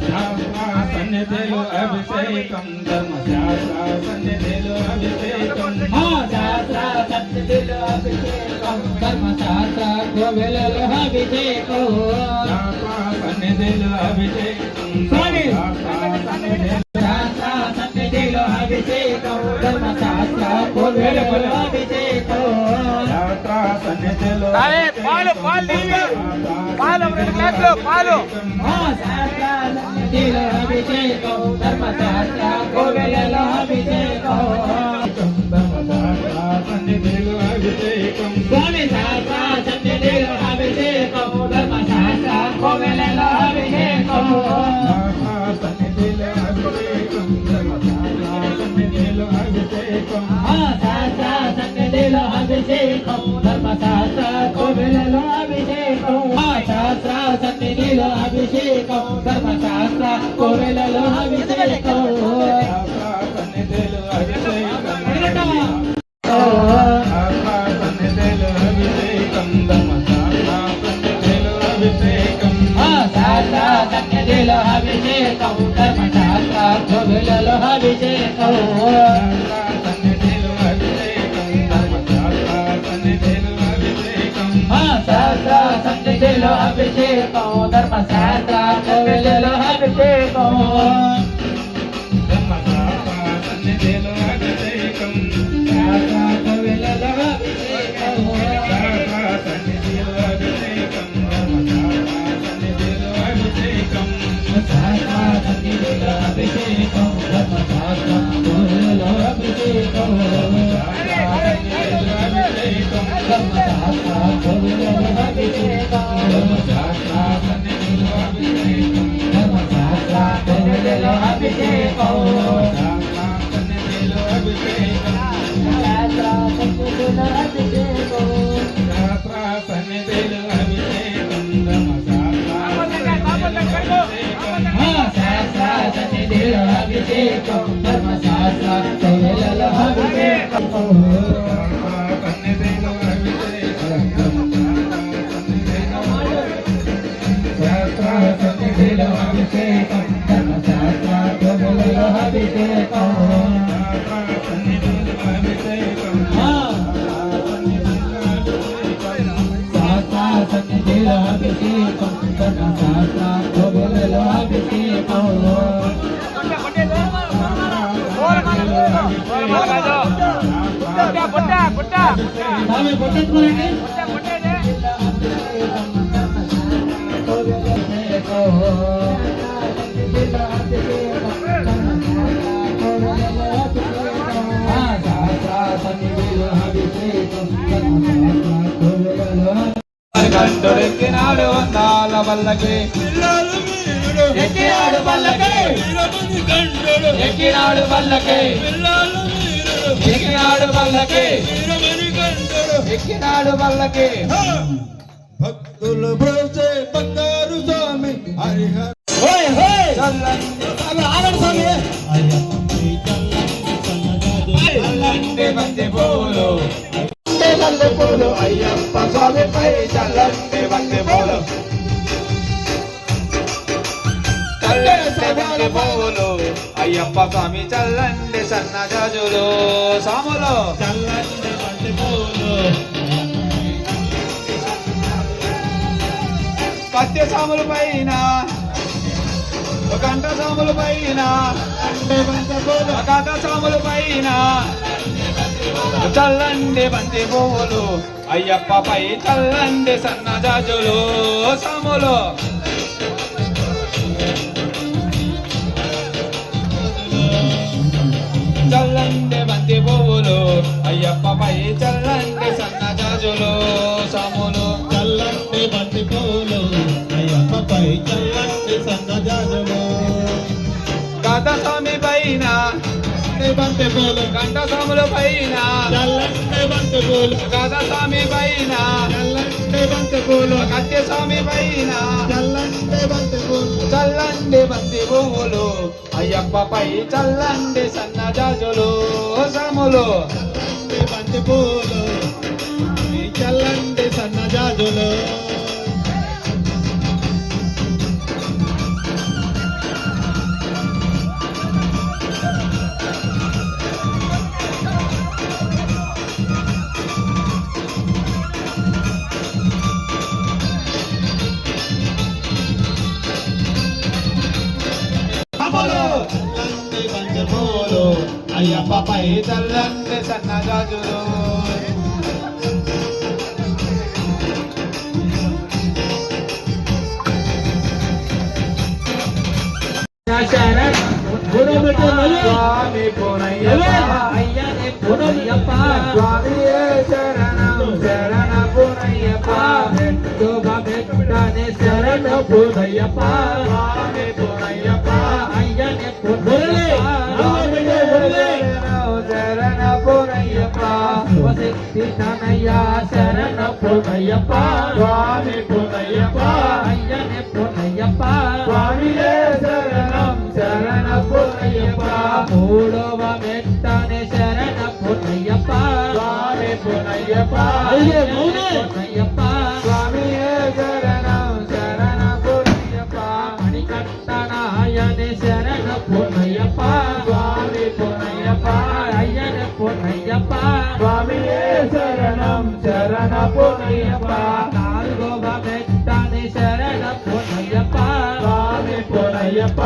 S1: శాస్త్ర సన్నిధిలో అభిషేకం ధర్మశాస్త్ర సన్నిధిలో అభిషేకం
S3: శాస్త్ర సన్నిధిలో అభిషేకం ధర్మశాస్త్ర కోవెలలో అభిషేకం
S1: శాస్త్ర సన్నిధిలో అభిషేకం
S3: స్వామి.
S1: శాస్త్ర సన్నిధిలో
S3: శాస్త్ర సన్నిధిలో అభిషేకం ధర్మశాస్త్ర కోవెలలో అభిషేకం
S1: శాస్త్ర సన్నిధిలో
S2: పాలు పాలు 2 గ్లాసులు పాలు
S3: శాస్త్ర సన్నిధిలో అభిషేకం ధర్మశాస్త్ర కోవెలలో అభిషేకం
S1: ధర్మశాస్త్ర సన్నిధిలో అభిషేకం
S3: స్వామి శాస్త్ర సన్నిధిలో అభిషేకం ధర్మశాస్త్ర కోవెలలో అభిషేకం
S1: శాస్త్ర సన్నిధిలో అభిషేకం సన్నిధిలో అభిషేకం
S3: శాస్త్ర సన్నిధిలో అభిషేకం ధర్మశాస్త్ర కోవెలలో అభిషేకం శాస్త్ర సన్నిధిలో అభిషేకం ధర్మశాస్త్ర కోవెలలో అభిషేకం
S1: సన్నిధిలో అభిషేకం సన్నిధిలో అభిషేకం సన్నిధిలో అభిషేకం
S3: శాస్త్ర సన్నిధిలో అభిషేకం ధర్మశాస్త్ర కోవెలలో అభిషేకం
S1: సన్నిధిలో అభిషేకం సన్నిధిలో అభిషేకం
S3: శాస్త్ర సన్నిధిలో అభిషేకం ధర్మశాస్త్ర కోవెలలో అభిషేకం
S1: సన్నిధిలో అభిషేకం
S3: కోవెలలో అభిషేకం
S1: సన్నిధిలో అభిషేకం సన్నిధిలో అభిషేకం
S3: శాస్త్ర సన్నిధిలో అభిషేకం ధర్మశాస్త్ర కోవెలలో అభిషేకం ధర్మశాస్త్ర కోవెలలో అభిషేకం ధర్మశాస్త్ర కోవెలలో అభిషేకం శాస్త్ర సన్నిధిలో అభిషేకం ధర్మశాస్త్ర కోవెలలో అభిషేకం సన్నిధిలో అభిషేకం ధర్మశాస్త్ర కోవెలలో అభిషేకం శాస్త్ర సన్నిధిలో అభిషేకం ధర్మశాస్త్ర కోవెలలో అభిషేకం స్వామి కొట్టేసుకోండి
S1: కంటురెక్కినాడు అందాల వల్లకి
S3: ఎక్కినాడు పల్లకి ఎక్కినాడు పల్లకి ఎక్కినాడు పల్లకి ఎక్కినాడు పల్లకి
S1: భక్తులు బ్రోచే బంగారు స్వామి హరిహర
S3: హోయ్ హోయ్ ఆగండి స్వామి
S1: చల్లండి బంతి పూలు
S3: మల్లె పూలు అయ్యప్ప స్వామిపై
S1: చల్లండి బంతి పూలు చల్లండి పూలు అయ్యప్ప స్వామి చల్లండి సన్నజాజులు సాములు
S3: చల్లండి మల్లె పూలు
S1: పత్య సాముల పైన గంట సాముల పైన గంట సాముల పైన చల్లండి బంతి పువ్వులు అయ్యప్పపై చల్లండి సన్నజాజులు సాములు చల్లండి బంతి పువ్వులు అయ్యప్పపై చల్లండి సన్నజాజులు సాములు
S3: చల్లండి బంతి పూలు అయ్యప్పపై చల్లండి సన్నజాజులు
S1: గత స్వామి పైన
S3: బంతి పూలు
S1: గంట సాముల పైన
S3: చల్లండి బంతి పూలు
S1: గత స్వామి పైన
S3: చల్లండి బంతి పూలు
S1: కత్య స్వామి పైన
S3: చల్లండి బంతి పూలు
S1: చల్లండి బంతి పువ్వులు అయ్యప్పపై చల్లండి సన్నజాజులు సాములు
S3: చల్లండి బంతి పూలు చల్లండి సన్నజాజులు చల్లండి బంతి పూలు అయ్యప్పపై
S1: చల్లండి సన్నజాజులు స్వామి పునయ్యప్ప
S3: అయ్యనే పునయ్యప్ప
S1: స్వామియే శరణం శరణ పునయ్యప్ప
S3: శోభమెట్టనే శరణ పునయ్యప్ప
S1: స్వామి పునయ్యప్ప
S3: అయ్యనే పునయ్యప్ప శక్తి తనయ శరణ పొనయ్యప్ప
S1: స్వామి పునయ్యప్ప
S3: అయ్యనే పొనయ్యప్ప
S1: స్వామియే శరణం శరణ పునయ్యప్ప
S3: మూడవ మెట్టనే శరణ పొనయ్యప్ప
S1: స్వామి పునయ్యప్ప
S3: పొనయ్యప్ప
S1: స్వామియే శరణం శరణ పునయ్యప్ప
S3: మణికంఠనాయనే శరణ పొనయ్యప్ప
S1: స్వామి పునయ్యప్ప
S3: అయ్యనే పొనయ్యప్ప
S1: స్వామియే శరణం శరణ పునయ్యప్ప
S3: నాలుగవ మెట్టనే శరణ పొనయ్యప్ప
S1: స్వామి పునయ్యప్ప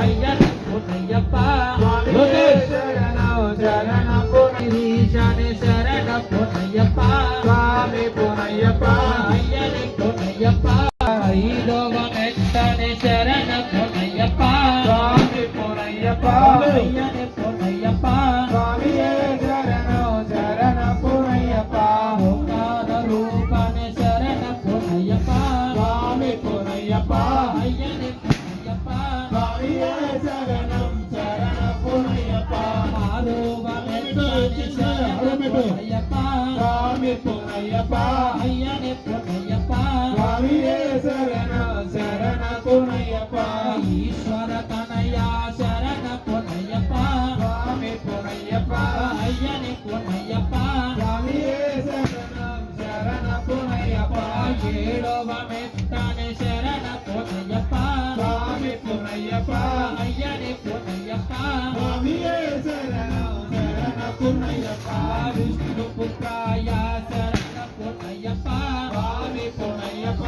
S3: అయ్యనే పొనయ్యప్ప
S1: స్వామియే శరణం శరణ పునయ్యప్ప
S3: ఈశానే శరణ పొనయ్యప్ప
S1: స్వామి పునయ్యప్ప
S3: అయ్యనే పొనయ్యప్ప ఐదవ మెట్టనే శరణ పొనయ్యప్ప
S1: స్వామి పునయ్యప్ప
S3: అయ్యనే పొనయ్యప్ప
S1: స్వామియే శరణం శరణ పునయ్యప్ప
S3: ఓంకార రూపనే శరణ పొనయ్యప్ప
S1: స్వామి పునయ్యప్ప
S3: అయ్యనే పొనయ్యప్ప
S1: స్వామియే శరణం శరణ పునయ్యప్ప
S3: ఆరవ మెట్టనే శరణ పొనయ్యప్ప
S1: స్వామి పునయ్యప్ప
S3: అయ్యనే పొనయ్యప్ప
S1: స్వామియే శరణం శరణ పునయ్యప్ప
S3: ఈశ్వర తనయ శరణ పొనయ్యప్ప
S1: స్వామి పునయ్యప్ప
S3: అయ్యనే పొనయ్యప్ప
S1: స్వామియే శరణం శరణ పునయ్యప్ప
S3: ఏడవ మెట్టనే శరణ పొనయ్యప్ప
S1: స్వామి పునయ్యప్ప
S3: అయ్యనే పొనయ్యప్ప
S1: స్వామియే శరణం శరణ పునయ్యప్ప
S3: విష్ణు పుత్రాయ శరణ పొనయ్యప్ప
S1: స్వామి పునయ్యప్ప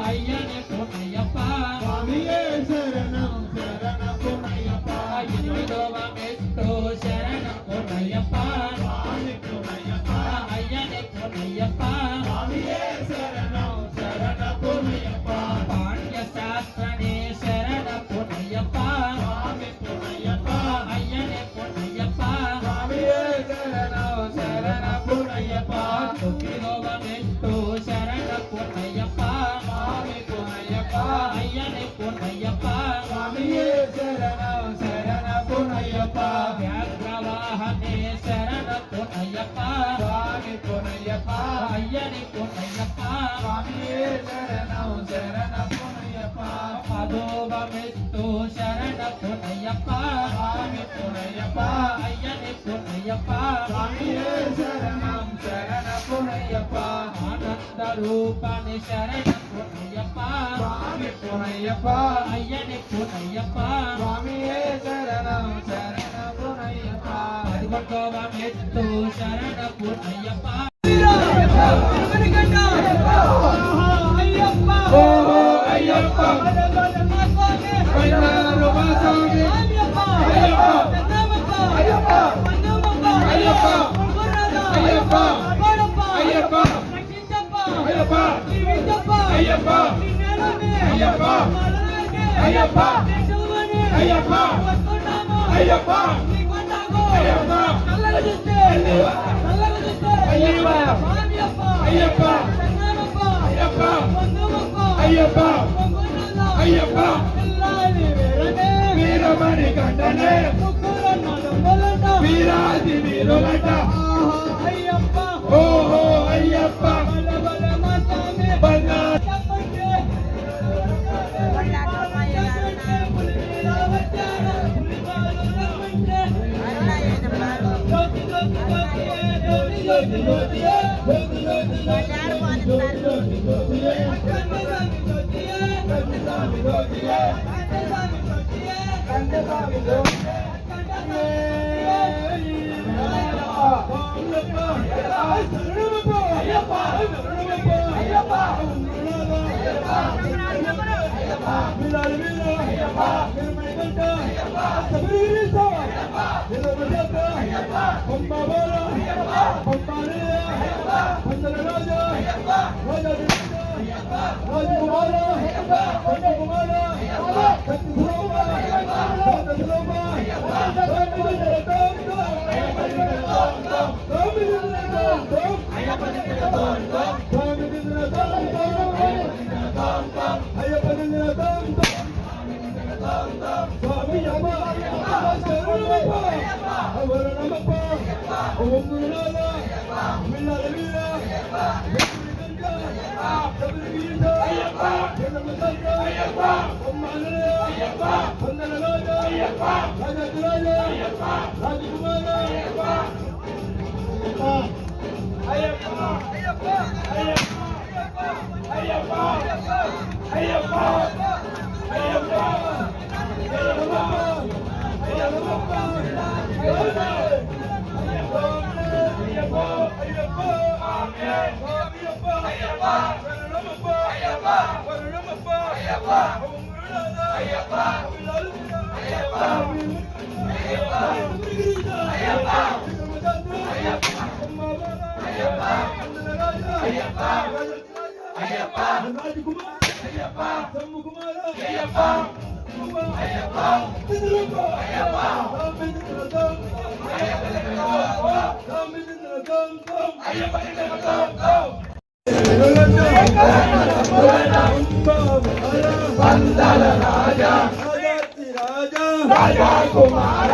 S3: అయ్యనే పొనయ్యప్ప
S1: స్వామియే శరణం శరణ పునయ్యప్ప
S3: ఎనిమిదవ మెట్టు శరణ పొనయ్యప్ప
S1: స్వామి పునయ్యప్ప
S3: అయ్యనే పొనయ్యప్ప
S1: స్వామియే శరణం శరణ పునయ్యప్ప
S3: పాండ్య శాస్త్రనే శరణ పొనయ్యప్ప
S1: స్వామి పునయ్యప్ప
S3: అయ్యనే పొనయ్యప్ప
S1: స్వామియే శరణం శరణ పునయ్యప్ప
S3: తొమ్మిదవ మెట్టు శరణ పొనయ్యప్ప
S1: స్వామి పునయ్యప్ప
S3: అయ్యనే పొనయ్యప్ప
S1: స్వామియే శరణం శరణ పునయ్యప్ప
S3: వ్యాఘ్రవాహనే శరణ పొనయ్యప్ప
S1: స్వామి పునయ్యప్ప
S3: అయ్యనే పొనయ్యప్ప
S1: స్వామియే శరణం శరణ పునయ్యప్ప
S3: పదవ మెట్టు శరణ పొనయ్యప్ప
S1: స్వామి పునయ్యప్ప
S3: అయ్యనే పొనయ్యప్ప
S1: స్వామియే శరణం శరణ పునయ్యప్ప
S3: ఆనంద రూపని శరణ పొనయ్యప్ప
S1: స్వామి పునయ్యప్ప
S3: అయ్యనే పొనయ్యప్ప
S1: స్వామియే శరణం శరణ పునయ్యప్ప
S3: పదకొండవ మెట్టు శరణ పొనయ్యప్ప
S1: ఓహో అయ్యప్ప పైనారు వాసామి అయ్యప్ప అయ్యప్ప అయ్యప్ప అయ్యప్ప అయ్యప్ప అయ్యప్ప అయ్యప్ప అయ్యప్ప అయ్యప్ప అయ్యప్ప అయ్యప్ప అయ్యప్ప అయ్యప్ప అయ్యప్ప అయ్యప్ప అయ్యప్ప వీరమణి కంటనే వీరాది వీరులట ఓహో అయ్యప్ప బంగారు మిల్లాల వీర అయ్యప్ప అయ్యప్ప బొమ్మలే అయ్యప్ప వందల రోజు అయ్యప్ప రాజరాజ అయ్యప్ప రాజకుమార అయ్యప్ప అయ్యప్ప అయ్యప్ప అయ్యప్ప అయ్యప్ప అయ్యప్ప వందల రాజా రాజా కుమార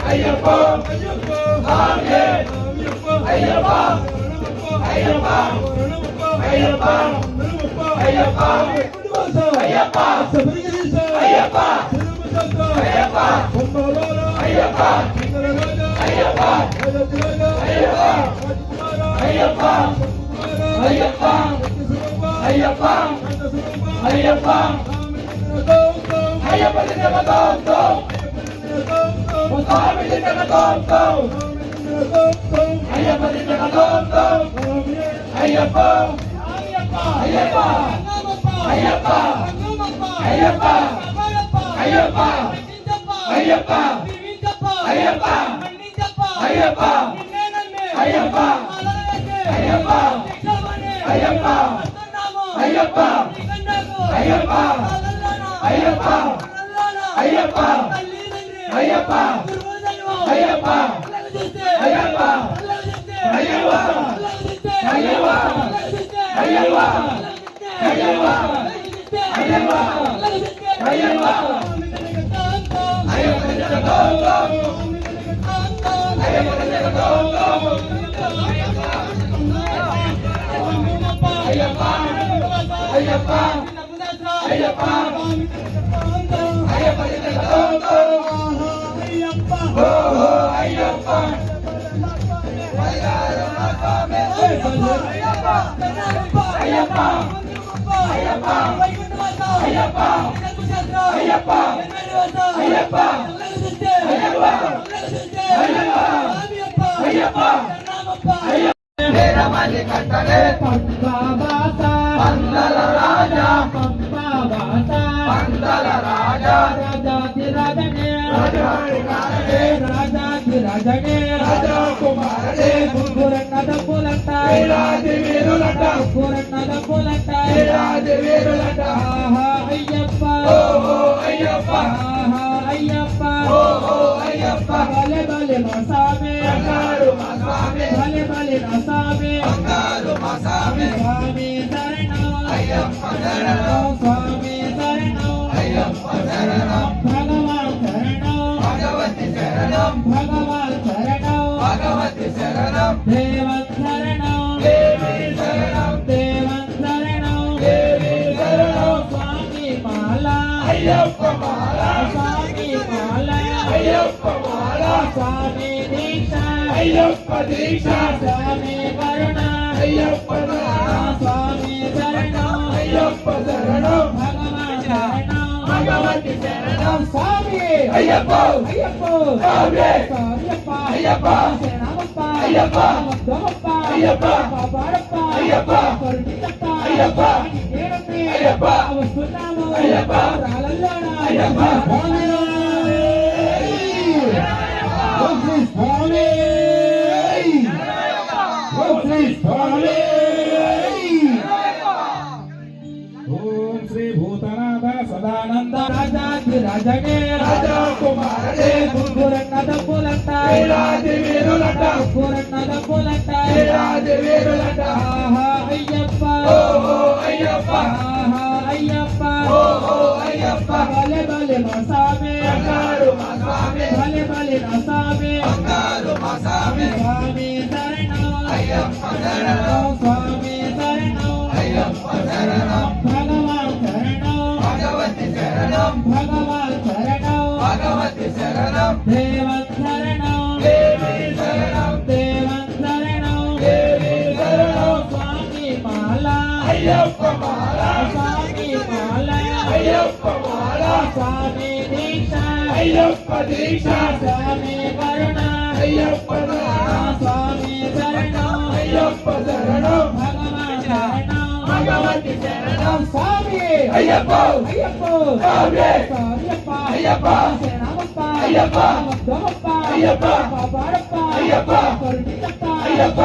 S1: అయ్యప్ప స్వామి అయ్యప్ప అయ్యప్ప అయ్యప్ప అయ్యప్ప అయ్యప్ప అయ్యప్ప అయ్యప్ప అయ్యప్ప అయ్యప్ప అయ్యప్ప అయ్యప్ప అయ్యప్ప అయ్యప్ప అయ్యప్ప దినగతో స్వామి దినగతో అయ్యప్ప దినగతో అయ్యప్ప అయ్యప్ప అయ్యప్ప అయ్యప్ప అయ్యప్ప అయ్యప్ప అయ్యప్ప అయ్యప్ప అయ్యప్ప అయ్యప్ప అయ్యప్ప అయ్యప్ప అయ్యప్ప అయ్యప్ప అయ్యప్ప అయ్యప్ప అయ్యప్ప అయ్యప్ప వందల రాజా వందల రాజా రాజా కుమారుడే
S3: వీరులంట అయ్యప్ప
S1: అయ్యప్ప
S3: అయ్యప్ప
S1: అయ్యప్ప
S3: భలే భలే మా స్వామి
S1: బంగారు మా స్వామి
S3: భలే భలే నా స్వామి
S1: బంగారు మా స్వామి
S3: స్వామి శరణం
S1: అయ్యప్ప శరణం
S3: స్వామి శరణం
S1: అయ్యప్ప శరణం
S3: భగవాన్ శరణం
S1: భగవతి శరణం
S3: భగవాన్ శరణం
S1: భగవతి శరణం
S3: దేవన్ శరణం
S1: దేవి శరణం
S3: దేవన్ శరణం
S1: దేవి శరణం
S3: స్వామి మాల
S1: అయ్యప్ప మాల
S3: స్వామి మాల
S1: అయ్యప్ప మాల
S3: స్వామి దీక్ష
S1: అయ్యప్ప దీక్ష
S3: స్వామి కరుణ
S1: అయ్యప్ప శరణం
S3: స్వామి శరణం
S1: అయ్యప్ప శరణం
S3: భగవాన్ శరణం
S1: భగవతి శరణం
S3: స్వామి
S1: అయ్యప్ప
S3: అయ్యప్ప
S1: స్వామి
S3: అయ్యప్ప
S1: అయ్యప్ప
S3: శరణమప్ప
S1: అయ్యప్ప
S3: వద్దమప్ప
S1: అయ్యప్ప
S3: కాపాడప్ప
S1: అయ్యప్ప
S3: కరుణించప్ప
S1: అయ్యప్ప
S3: నేనప్పి
S1: అయ్యప్ప
S3: వస్తున్నాము
S1: అయ్యప్ప
S3: రాళ్ళల్లోన
S1: అయ్యప్ప
S3: ఓం శ్రీ భూతనాథ సదానంద రాజాజనే
S1: రాజా కుమారుడే
S3: గురున్నద పూలంట
S1: వీరాది వీరులట
S3: గురున్నద పూలంట
S1: వీరాది వీరులట
S3: ఆహా అయ్యప్ప
S1: ఓహో అయ్యప్ప
S3: ఆహా అయ్యప్ప
S1: ఓహో అయ్యప్ప
S3: భలే భలే మా స్వామి
S1: బంగారు మా స్వామి
S3: భలే భలే నా స్వామి
S1: బంగారు మా స్వామి
S3: స్వామి శరణం శరణం
S1: దేవి శరణం
S3: దేవం శరణం
S1: దేవి శరణం
S3: స్వామి మాల
S1: అయ్యప్ప మాల
S3: స్వామి మాల
S1: అయ్యప్ప మాల
S3: స్వామి దీక్ష
S1: అయ్యప్ప దీక్ష
S3: స్వామి కరుణ
S1: అయ్యప్ప శరణం
S3: స్వామి శరణం
S1: అయ్యప్ప శరణం
S3: భగవాన్ శరణం
S1: భగవతి శరణం
S3: స్వామి
S1: అయ్యప్ప
S3: అయ్యప్ప
S1: స్వామి
S3: స్వామియప్ప
S1: అయ్యప్ప
S3: శరణమప్ప
S1: అయ్యప్ప
S3: వద్దమప్ప
S1: అయ్యప్ప
S3: కాపాడప్ప
S1: అయ్యప్ప
S3: కరుణించప్ప
S1: అయ్యప్ప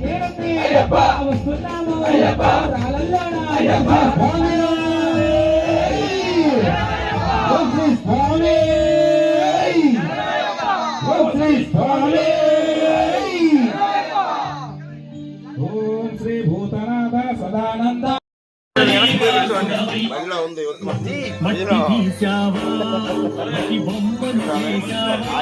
S3: నేనప్పి
S1: అయ్యప్ప
S3: వస్తున్నాము
S1: అయ్యప్ప
S3: రాళ్ళల్లోన
S1: అయ్యప్ప
S3: ఓం శ్రీ భూతనాథ సదానంద
S4: మళ్ళీ ఉంది
S5: మట్టి తీసావా మట్టి బొమ్మను చేసావా